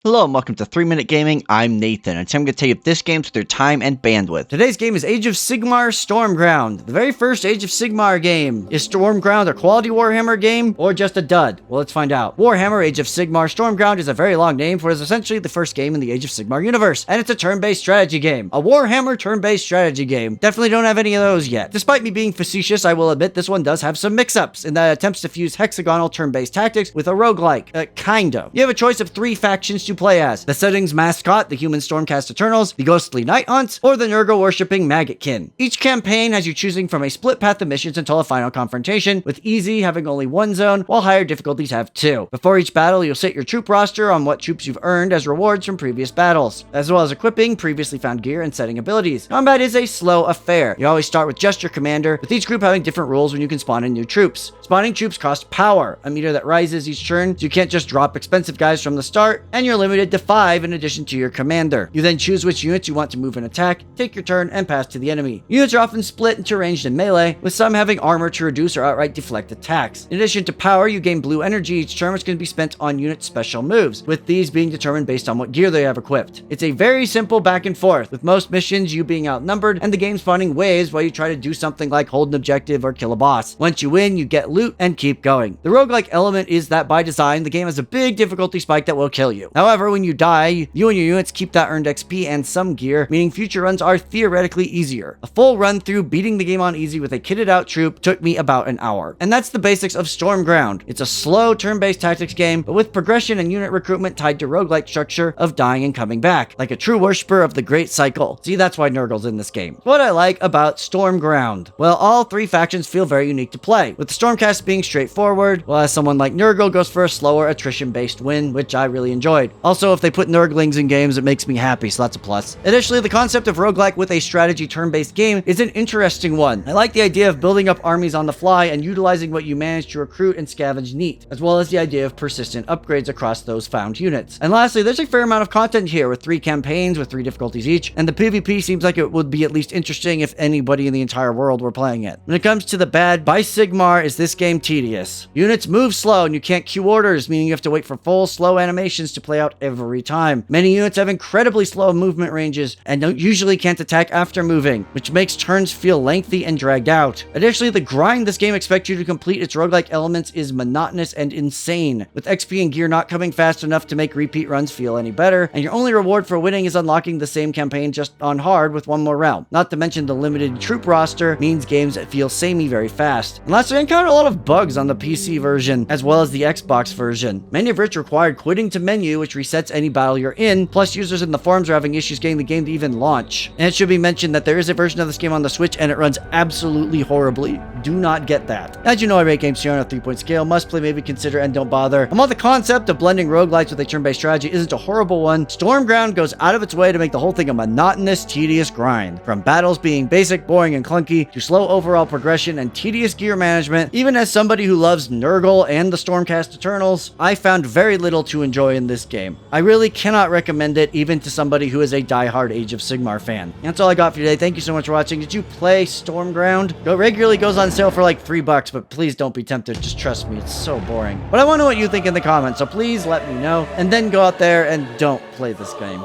Hello and welcome to 3 Minute Gaming. I'm Nathan, and today I'm going to tell you if this game's worth your time and bandwidth. Today's game is Age of Sigmar Stormground. The very first Age of Sigmar game. Is Stormground a quality Warhammer game or just a dud? Well, let's find out. Warhammer Age of Sigmar Stormground is a very long name for it is essentially the first game in the Age of Sigmar universe, and it's a turn-based strategy game. A Warhammer turn-based strategy game. Definitely don't have any of those yet. Despite me being facetious, I will admit this one does have some mix-ups in that it attempts to fuse hexagonal turn-based tactics with a roguelike. Kind of. You have a choice of 3 factions to play as: the settings mascot, the human Stormcast Eternals, the ghostly Night Hunts, or the Nurgle-worshipping Maggotkin. Each campaign has you choosing from a split path of missions until a final confrontation, with easy having only 1 zone, while higher difficulties have 2. Before each battle, you'll set your troop roster on what troops you've earned as rewards from previous battles, as well as equipping previously found gear and setting abilities. Combat is a slow affair. You always start with just your commander, with each group having different rules when you can spawn in new troops. Spawning troops cost power, a meter that rises each turn, so you can't just drop expensive guys from the start, and you're limited to 5 in addition to your commander. You then choose which units you want to move and attack, take your turn, and pass to the enemy. Units are often split into ranged and melee, with some having armor to reduce or outright deflect attacks. In addition to power, you gain blue energy each turn, which can be spent on unit special moves, with these being determined based on what gear they have equipped. It's a very simple back and forth, with most missions you being outnumbered and the game spawning waves while you try to do something like hold an objective or kill a boss. Once you win, you get loot and keep going. The roguelike element is that by design, the game has a big difficulty spike that will kill you. However, when you die, you and your units keep that earned XP and some gear, meaning future runs are theoretically easier. A full run through beating the game on easy with a kitted out troop took me about an hour. And that's the basics of Stormground. It's a slow turn-based tactics game, but with progression and unit recruitment tied to roguelike structure of dying and coming back, like a true worshipper of the great cycle. See, that's why Nurgle's in this game. What I like about Stormground? Well, all 3 factions feel very unique to play, with the Stormcast being straightforward, while someone like Nurgle goes for a slower attrition-based win, which I really enjoyed. Also, if they put Nurglings in games, it makes me happy, so that's a plus. Additionally, the concept of roguelike with a strategy turn-based game is an interesting one. I like the idea of building up armies on the fly and utilizing what you manage to recruit and scavenge neat, as well as the idea of persistent upgrades across those found units. And lastly, there's a fair amount of content here with 3 campaigns with 3 difficulties each, and the PvP seems like it would be at least interesting if anybody in the entire world were playing it. When it comes to the bad, by Sigmar is this game tedious. Units move slow and you can't queue orders, meaning you have to wait for full slow animations to play out every time. Many units have incredibly slow movement ranges and usually can't attack after moving, which makes turns feel lengthy and dragged out. Additionally, the grind this game expects you to complete its roguelike elements is monotonous and insane, with XP and gear not coming fast enough to make repeat runs feel any better, and your only reward for winning is unlocking the same campaign just on hard with 1 more realm. Not to mention the limited troop roster means games that feel samey very fast. And lastly, I encountered a lot of bugs on the PC version, as well as the Xbox version, many of which required quitting to menu, which resets any battle you're in, plus users in the forums are having issues getting the game to even launch. And it should be mentioned that there is a version of this game on the Switch and it runs absolutely horribly. Do not get that. As you know, I rate games here on a 3-point scale. Must play, maybe consider, and don't bother. And while the concept of blending roguelikes with a turn-based strategy isn't a horrible one, Stormground goes out of its way to make the whole thing a monotonous, tedious grind. From battles being basic, boring, and clunky, to slow overall progression and tedious gear management, even as somebody who loves Nurgle and the Stormcast Eternals, I found very little to enjoy in this game. I really cannot recommend it even to somebody who is a die-hard Age of Sigmar fan. That's all I got for you today. Thank you so much for watching. Did you play Stormground? It regularly goes on sale for like $3, but please don't be tempted. Just trust me, it's so boring. But I want to know what you think in the comments, so please let me know, and then go out there and don't play this game.